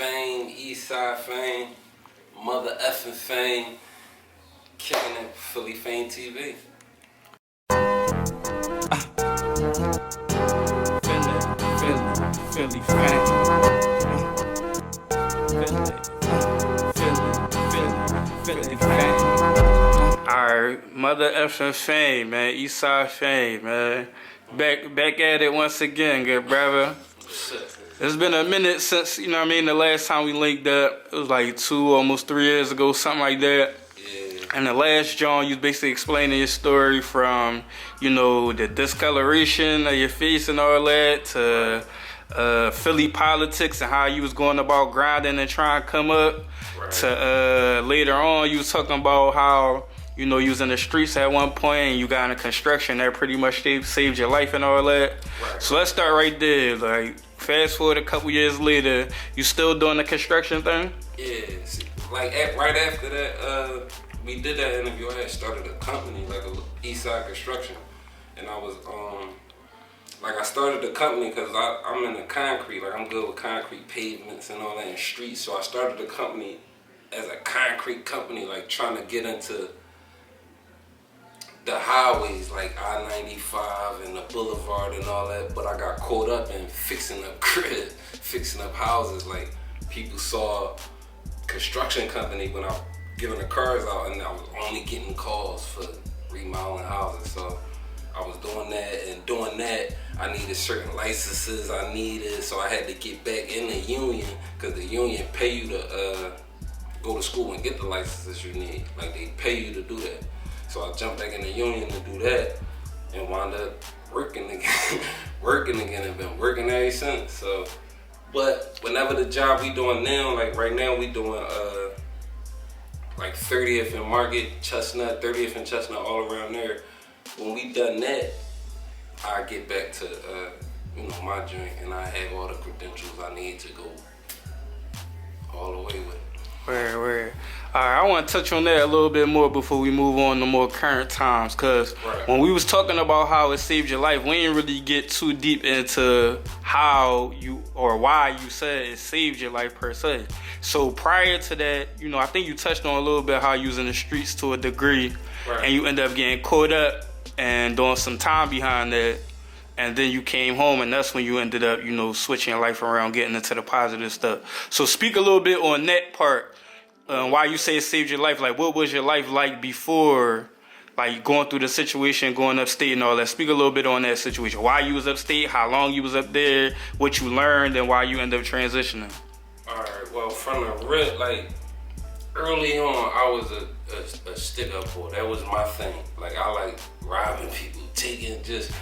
Fame, Eastside Fame, Mutha Fn Fame, kicking it Philly Fame TV. Philly Fame. Philly Fame. Alright, Mutha Fn Fame, man. Eastside Fame, man. Back at it once again, good brother. It's been a minute since, you know what I mean, the last time we linked up. It was like almost 3 years ago, something like that. Yeah. And the last John, you was basically explaining your story from, you know, the discoloration of your face and all that to Philly politics and how you was going about grinding and trying to come up. Right. To later on, you was talking about how, you know, you was in the streets at one point and you got into construction that pretty much saved your life and all that. Right. So let's start right there. Like, fast forward a couple years later, you still doing the construction thing? Yeah, like right after that, we did that interview. I had started a company, like a Eastside Construction, and I was like I started the company because I'm in the concrete, like I'm good with concrete pavements and all that in streets. So I started the company as a concrete company, like trying to get into the highways like I-95 and the boulevard and all that, but I got caught up in fixing up cribs, fixing up houses. Like people saw construction company when I was giving the cars out, and I was only getting calls for remodeling houses. So I was doing that, and doing that I needed certain licenses I needed, so I had to get back in the union, because the union pay you to go to school and get the licenses you need. Like they pay you to do that. So I jumped back in the union to do that and wound up working again, and been working ever since. So, but whenever the job we doing now, like right now we doing like 30th and Market, Chestnut, 30th and Chestnut, all around there. When we done that, I get back to you know, my joint, and I have all the credentials I need to go all the way with it. Where. Alright, I want to touch on that a little bit more before we move on to more current times, because when we was talking about how it saved your life, we didn't really get too deep into how you, or why you said it saved your life per se. So prior to that, you know, I think you touched on a little bit how you was in the streets to a degree, and you end up getting caught up and doing some time behind that, and then you came home, and that's when you ended up, you know, switching your life around, getting into the positive stuff. So speak a little bit on that part. Why you say it saved your life? Like, what was your life like before, like going through the situation, going upstate and all that? Speak a little bit on that situation. Why you was upstate, how long you was up there, what you learned, and why you ended up transitioning. All right, well, from the rip, like early on, I was a stick up boy. That was my thing. Like, I like robbing people,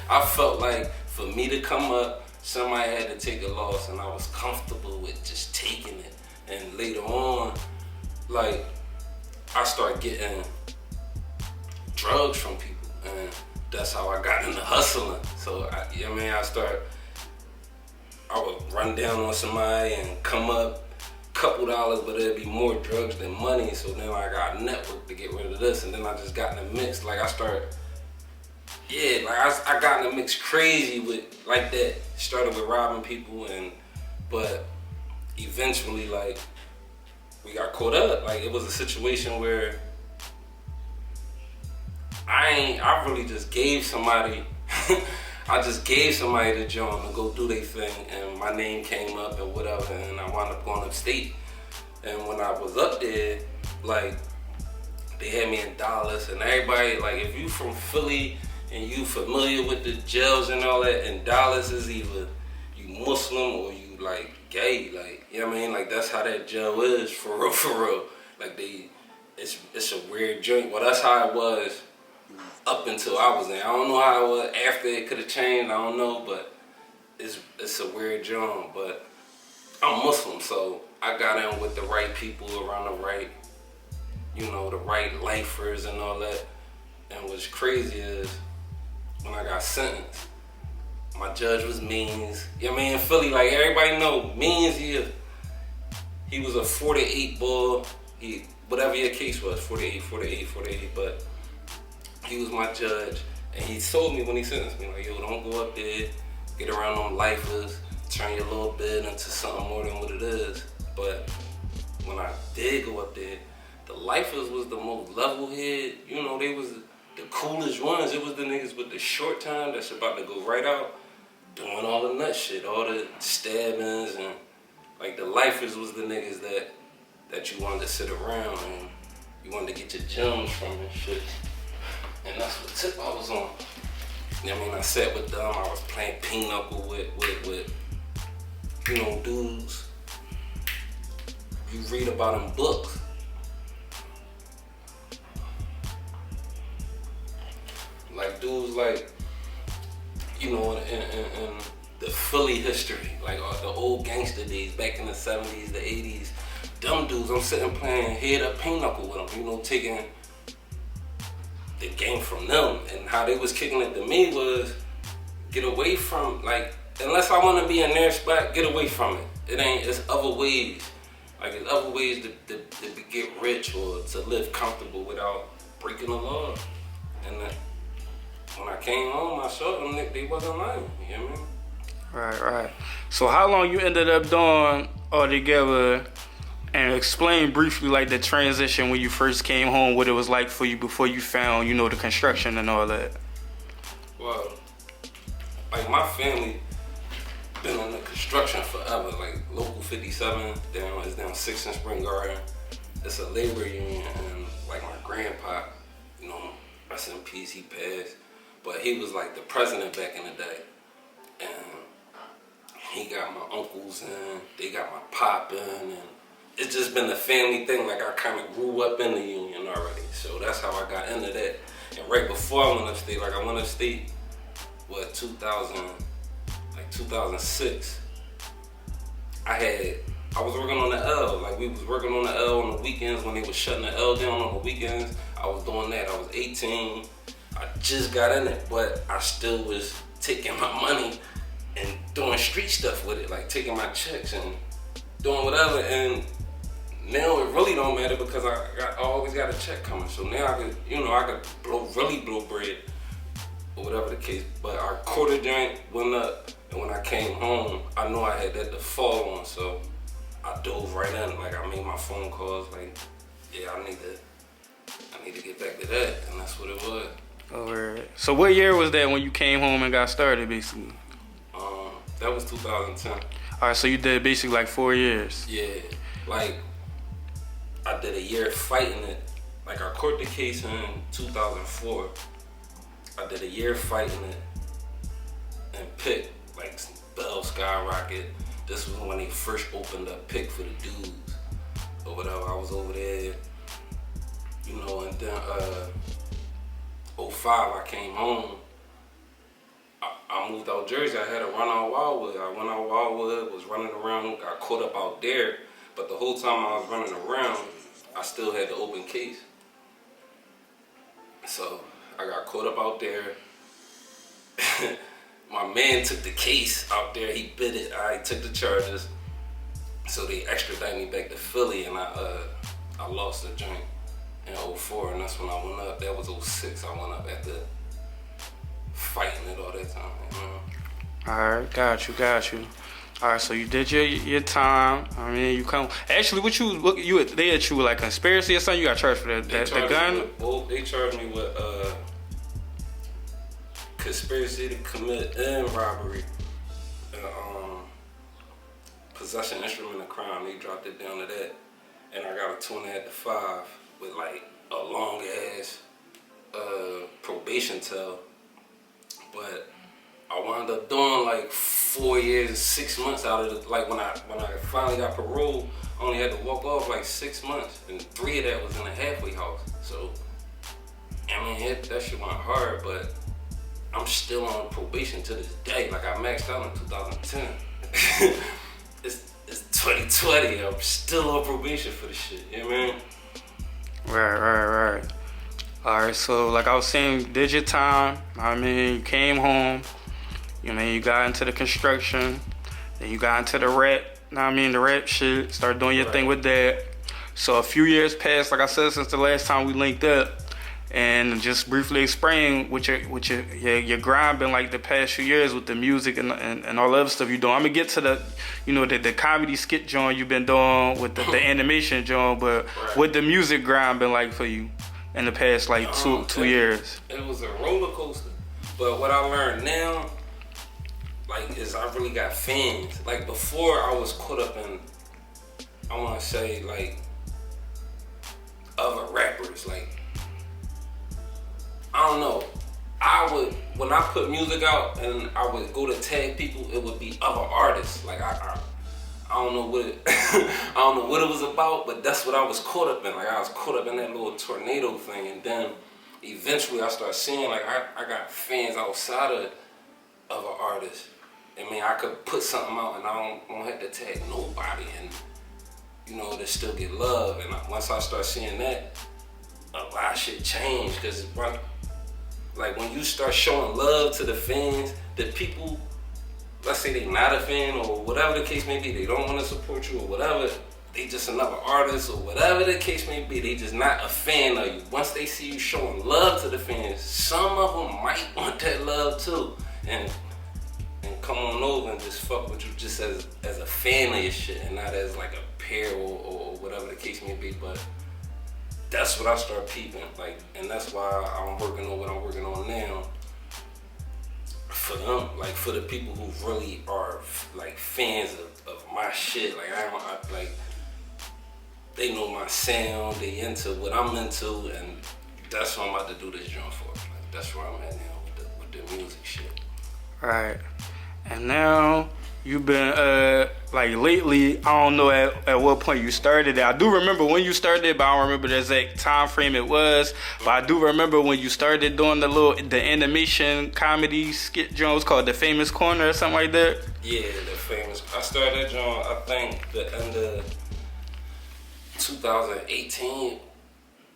I felt like for me to come up, somebody had to take a loss, and I was comfortable with just taking it. And later on, like, I started getting drugs from people, and that's how I got into hustling. So, I would run down on somebody and come up couple dollars, but it'd be more drugs than money. So then I got a network to get rid of this, and then I just got in the mix. Like, I got in the mix crazy with, like that. Started with robbing people, but eventually, like, we got caught up. Like, it was a situation where I really just gave somebody the joint to go do their thing, and my name came up and whatever, and I wound up going upstate. And when I was up there, like, they had me in Dallas, and everybody, like, if you from Philly and you familiar with the jails and all that, and Dallas is either you Muslim or you, like, gay, like, you know what I mean? Like, that's how that jail is, for real. Like, it's a weird joint. Well, that's how it was up until I was there. I don't know how it was after. It could have changed, I don't know, but it's a weird joint. But I'm Muslim, so I got in with the right people around the right, you know, the right lifers and all that. And what's crazy is, when I got sentenced, my judge was Means. You know what I mean? In Philly, like, everybody know Means, he was a 48 bull. Whatever your case was, 48, but he was my judge. And he told me when he sentenced me, like, yo, don't go up there, get around them lifers, turn your little bit into something more than what it is. But when I did go up there, the lifers was the most level head. You know, they was the coolest ones. It was the niggas with the short time that's about to go right out, doing all the nut shit, all the stabbings, and like the lifers was the niggas that you wanted to sit around and you wanted to get your gems from and shit. And that's what tip I was on. You know what I mean? I sat with them. I was playing pinochle with you know, dudes you read about in books. Like dudes like, you know, in the Philly history, like the old gangster days back in the 70s, the 80s. Them dudes, I'm sitting playing head up pinochle with them, you know, taking the game from them. And how they was kicking it to me was, get away from, like, unless I want to be in their spot, get away from it. It's other ways. Like, there's other ways to get rich or to live comfortable without breaking the law. And when I came home, I saw them, they wasn't lying, you know what I mean? Right. So how long you ended up doing altogether, and explain briefly like the transition when you first came home, what it was like for you before you found, you know, the construction and all that? Well, like my family been in the construction forever. Like Local 57 is down 6th and Spring Garden. It's a labor union, and like my grandpa, you know, rest in peace, he passed. But he was like the president back in the day. And he got my uncles in, they got my pop in, and it's just been a family thing. Like I kind of grew up in the union already. So that's how I got into that. And right before I went upstate, like I went upstate, 2006, I was working on the L. Like we was working on the L on the weekends when they was shutting the L down on the weekends. I was doing that. I was 18. I just got in it, but I still was taking my money and doing street stuff with it, like taking my checks and doing whatever. And now it really don't matter because I always got a check coming. So now I could, you know, I could really blow bread or whatever the case. But our quarter joint went up, and when I came home, I knew I had that to fall on. So I dove right in. Like I made my phone calls. Like, yeah, I need to get back to that, and that's what it was. Alright. So what year was that when you came home and got started, basically? That was 2010. Alright, so you did basically like 4 years. Yeah, like I did a year fighting it. Like I caught the case in 2004. I did a year fighting it and Pick, like Bell Skyrocket. This was when they first opened up Pick for the dudes or whatever. I was over there, you know, and then 05 I came home. I moved out Jersey. I had to run out Wildwood. I went out Wildwood, was running around, got caught up out there. But the whole time I was running around, I still had the open case. So I got caught up out there. My man took the case out there. He bid it. I took the charges. So they extradited me back to Philly, and I lost the joint in 04, and that's when I went up. That was 06. I went up after fighting it all that time. You know? Alright, got you. Alright, so you did your time. I mean, you come. Actually, they had you like conspiracy or something? You got charged for that the gun? They charged me with conspiracy to commit and robbery. Possession instrument of crime. They dropped it down to that. And I got a 2.5 to 5 with like a long ass probation tell. But I wound up doing like 4 years and 6 months out of it. Like when I finally got parole, I only had to walk off like 6 months, and 3 of that was in a halfway house. So I mean, that shit went hard, but I'm still on probation to this day. Like I maxed out in 2010. It's 2020. I'm still on probation for the shit. You know what I mean? Right. Alright, so like I was saying, did your time. I mean, you came home. You know, you got into the construction. Then you got into the rap. The rap shit. Started doing your thing with that. So a few years passed, like I said, since the last time we linked up. and just briefly explain what your grind been like the past few years with the music and all the other stuff you doing. I'm gonna get to the comedy skit joint you've been doing with the animation joint, but what the music grind been like for you in the past like two years? It was a roller coaster, but what I learned now, like, is I really got fans. Like, before I was caught up in, I want to say, like, other rappers. Like, I don't know. When I put music out and I would go to tag people, it would be other artists. Like, I don't know what I don't know what it was about, but that's what I was caught up in. Like, I was caught up in that little tornado thing, and then eventually I started seeing, like, I got fans outside of other artists. I mean, I could put something out and I don't have to tag nobody, and to still get love. And once I start seeing that, a lot of shit changed. Cause like, when you start showing love to the fans, the people, let's say they not a fan or whatever the case may be, they don't want to support you or whatever, they just another artist or whatever the case may be, they just not a fan of you. Once they see you showing love to the fans, some of them might want that love too, and come on over and just fuck with you just as a fan of your shit and not as like a peer or whatever the case may be. But that's what I start peeping, like, and that's why I'm working on what I'm working on now. For them, like, for the people who really are like fans of my shit, like like, they know my sound, they into what I'm into, and that's what I'm about to do this joint for. Like, that's where I'm at now with the music shit. Right. And now you've been like lately, I don't know at what point you started it. I do remember when you started, but I don't remember the exact time frame it was. But I do remember when you started doing the animation comedy skit joint. It was called The Famous Corner or something like that. Yeah, The Famous. I started that joint, I think, the end of 2018.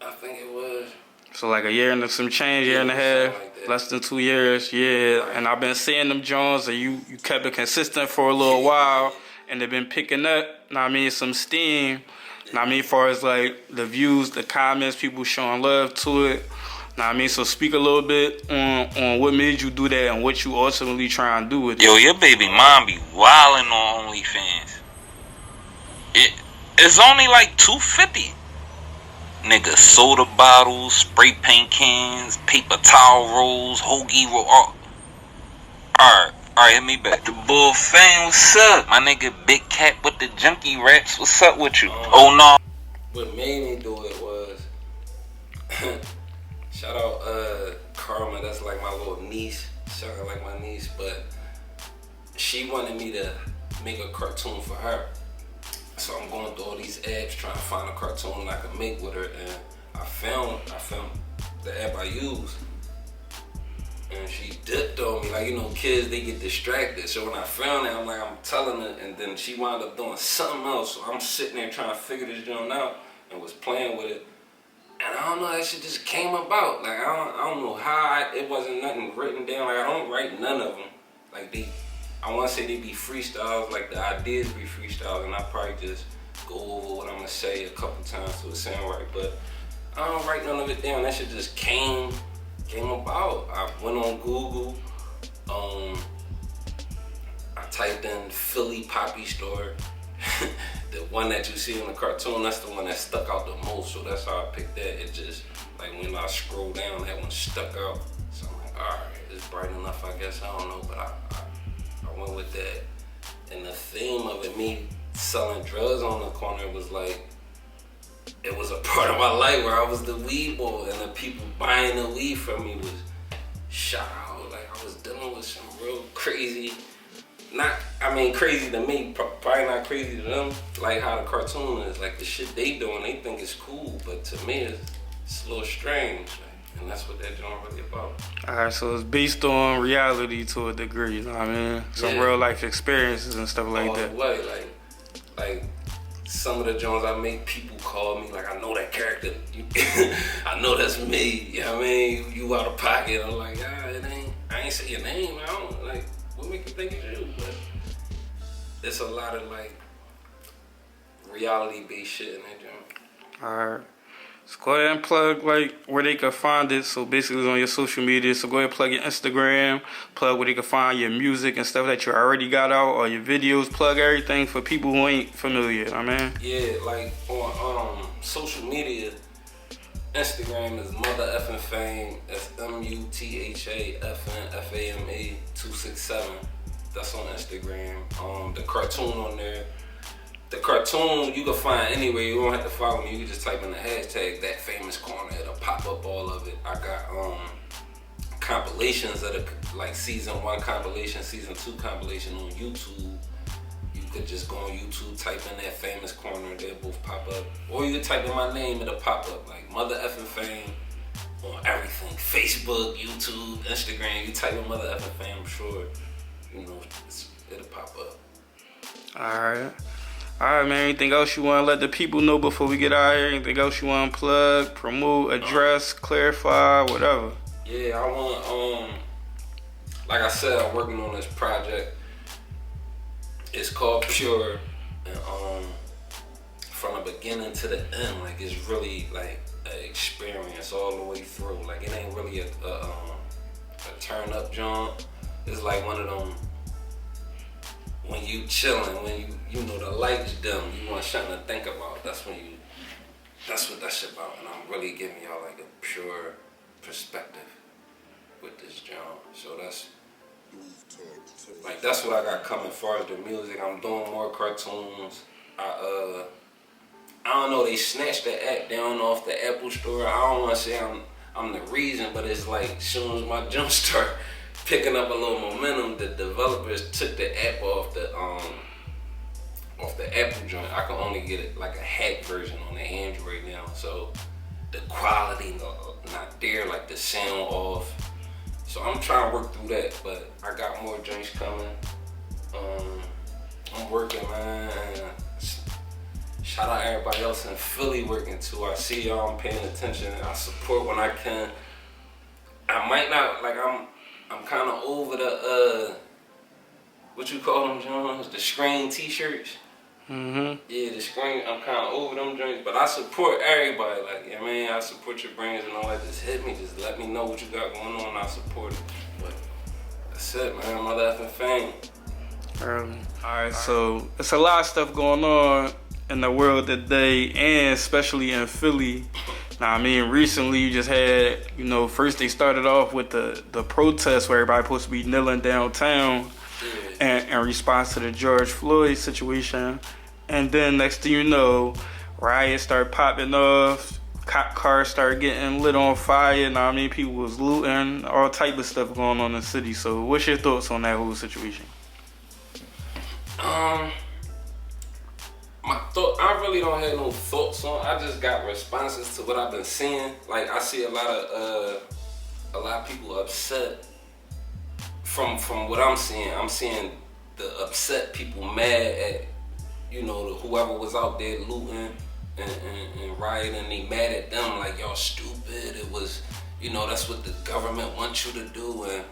I think it was. So like a year and some change, year and a half, like less than 2 years, yeah. Right. And I've been seeing them Jones, and you kept it consistent for a little while, and they've been picking up, some steam. As far as like the views, the comments, people showing love to it. So speak a little bit on what made you do that and what you ultimately try and do with it. Yo, your baby mom be wildin' on OnlyFans. It's only like $250. Nigga, soda bottles, spray paint cans, paper towel rolls, hoagie roll. Alright, hit me back. The Bull Fame, what's up? My nigga Big Cat with the junkie raps, what's up with you? Oh no. What made me do it was, shout out Karma, that's like my little niece. Shout out like my niece, but she wanted me to make a cartoon for her. So I'm going through all these apps trying to find a cartoon I could make with her, and I found the app I use, and she dipped on me. Like, kids, they get distracted. So when I found it, I'm telling her, and then she wound up doing something else. So I'm sitting there trying to figure this joint out and was playing with it. And I don't know, that shit just came about. Like, I don't know how, it wasn't nothing written down. Like, I don't write none of them. Like, I want to say they be freestyles, like the ideas be freestyles, and I probably just go over what I'm going to say a couple times so it sound right, but I don't write none of it down. That shit just came about. I went on Google, I typed in Philly Poppy Store, the one that you see in the cartoon, that's the one that stuck out the most, so that's how I picked that. It just, like, when I scroll down, that one stuck out, so I'm like, alright, it's bright enough, I guess, I don't know, but I went with that. And the theme of it, me selling drugs on the corner, was like, it was a part of my life where I was the weed boy, and the people buying the weed from me was shout out. Like, I was dealing with some real crazy, crazy to me, probably not crazy to them, like how the cartoon is. Like, the shit they doing, they think it's cool, but to me it's a little strange. And that's what that joint really about. Alright, so it's based on reality to a degree, you know what I mean? Some real life experiences and stuff like that. Way. Like some of the joints I make, people call me, like, I know that character. I know that's me. You know what I mean? You out of pocket. I'm like, I ain't say your name. I don't, like, what make you think it's you? But there's a lot of, like, reality-based shit in that joint. Alright. So go ahead and plug like where they can find it. So basically it's on your social media. So go ahead and plug your Instagram, plug where they can find your music and stuff that you already got out, or your videos, plug everything for people who ain't familiar, I mean. Yeah, like on social media, Instagram is Mutha Fn Fame. That's Mutha Fn Fame 267. That's on Instagram. The cartoon on there. The cartoon you can find anywhere. You don't have to follow me. You can just type in the hashtag That Famous Corner. It'll pop up all of it. I got compilations of the like season 1 compilation, season 2 compilation on YouTube. You could just go on YouTube, type in That Famous Corner. They'll both pop up. Or you could type in my name. It'll pop up like Mutha Fn Fame on everything. Facebook, YouTube, Instagram. You type in Mutha Fn Fame. I'm sure it'll pop up. All right, man. Anything else you want to let the people know before we get out of here? Anything else you want to plug, promote, address, clarify, whatever? Yeah, I want like I said, I'm working on this project. It's called Pure, and from the beginning to the end, like it's really like an experience all the way through. Like it ain't really a turn up jaunt. It's like one of them. When you chillin', when you know the lights dim, you want something to think about. That's what that shit about. And I'm really giving y'all like a pure perspective with this genre. So that's what I got coming as far as the music. I'm doing more cartoons. I don't know, they snatched the app down off the Apple store. I don't wanna say I'm the reason, but it's like as soon as my jump start picking up a little momentum, the developers took the app off the Apple joint. I can only get it like a hack version on the Android now, so the quality not there, like the sound off. So I'm trying to work through that, but I got more joints coming. I'm working, man. Shout out everybody else in Philly working too. I see y'all, I'm paying attention. I support when I can. I might not, like I'm kind of over the, what you call them, Jones? The screen t-shirts. Mm-hmm. Yeah, the screen, I'm kind of over them joints, but I support everybody. Like, yeah, man, I support your brands and all that. Just hit me, just let me know what you got going on, I support it. But that's it, man, Mutha Fn Fame. Alright, so it's a lot of stuff going on in the world today, and especially in Philly. Now, I mean, recently you just had, first they started off with the protests where everybody supposed to be kneeling downtown in response to the George Floyd situation. And then next thing you know, riots start popping off, cop cars start getting lit on fire. Now, I mean, people was looting, all type of stuff going on in the city. So what's your thoughts on that whole situation? I really don't have no thoughts on. I just got responses to what I've been seeing. Like I see a lot of people upset from what I'm seeing. I'm seeing the upset people mad at whoever was out there looting and rioting. They mad at them like y'all stupid. It was that's what the government wants you to do. And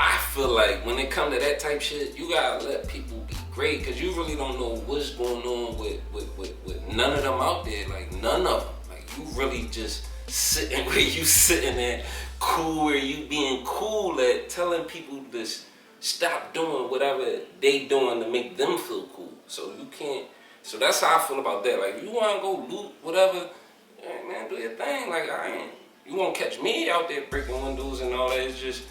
I feel like when it comes to that type shit, you gotta let people be great, because you really don't know what's going on with none of them out there. Like, none of them. Like, you really just sitting where you sitting at, cool, where you being cool at telling people to stop doing whatever they doing to make them feel cool. So you can't, so that's how I feel about that. Like, if you wanna go loot, whatever, hey, man, do your thing. Like, you won't catch me out there breaking windows and all that. It's just,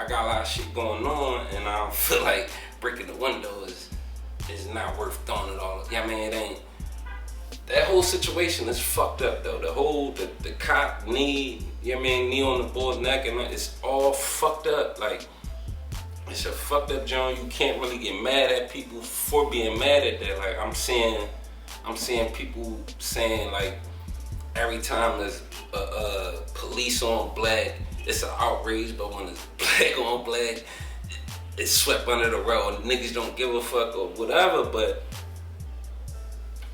I got a lot of shit going on, and I don't feel like breaking the window is not worth throwing it all. Yeah, I mean, it ain't. That whole situation is fucked up though. The cop knee on the boy's neck, and it's all fucked up. Like, it's a fucked up joint. You can't really get mad at people for being mad at that. Like, I'm seeing people saying like every time there's police on black, it's an outrage, but when it's black on black, it's swept under the rug. Niggas don't give a fuck or whatever, but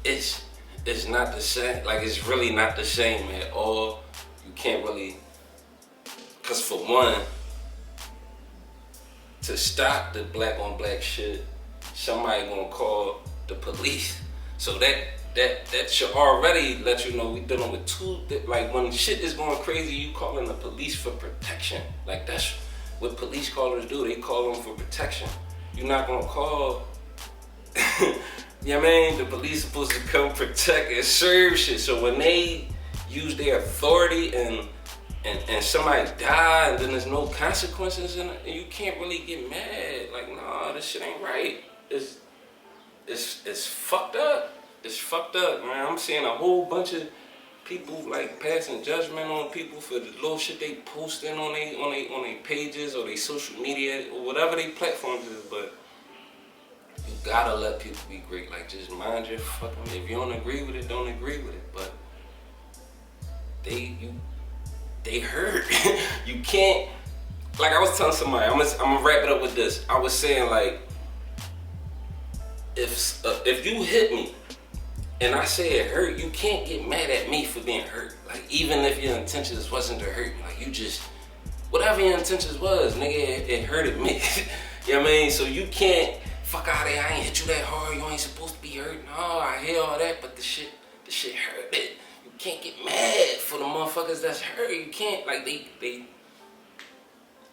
it's not the same. Like, it's really not the same at all. You can't really, because for one, to stop the black on black shit, somebody gonna call the police. So that that should already let you know we dealing with like when shit is going crazy, you calling the police for protection. Like that's what police callers do. They call them for protection. You're not gonna call. You know what I mean? The police supposed to come protect and serve shit. So when they use their authority and somebody die and then there's no consequences in it, you can't really get mad. Like, nah, this shit ain't right. It's fucked up. It's fucked up, man. I'm seeing a whole bunch of people like passing judgment on people for the little shit they posting on they pages or their social media or whatever they platforms is, but you gotta let people be great. Like, just mind your fucking. If you don't agree with it, don't agree with it. But they hurt. You can't. Like I was telling somebody, I'm gonna wrap it up with this. I was saying like, if you hit me and I say it hurt, you can't get mad at me for being hurt. Like even if your intentions wasn't to hurt, like you just whatever your intentions was, nigga, it hurted me. You know what I mean? So you can't. Fuck out of there, I ain't hit you that hard, you ain't supposed to be hurt. No, I hear all that, but the shit hurt. You can't get mad for the motherfuckers that's hurt. You can't, like, they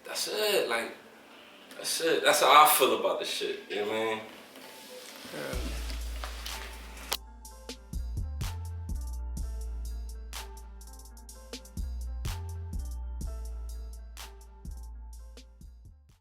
that's it, like, that's it. That's how I feel about the shit, you know what I mean? Yeah.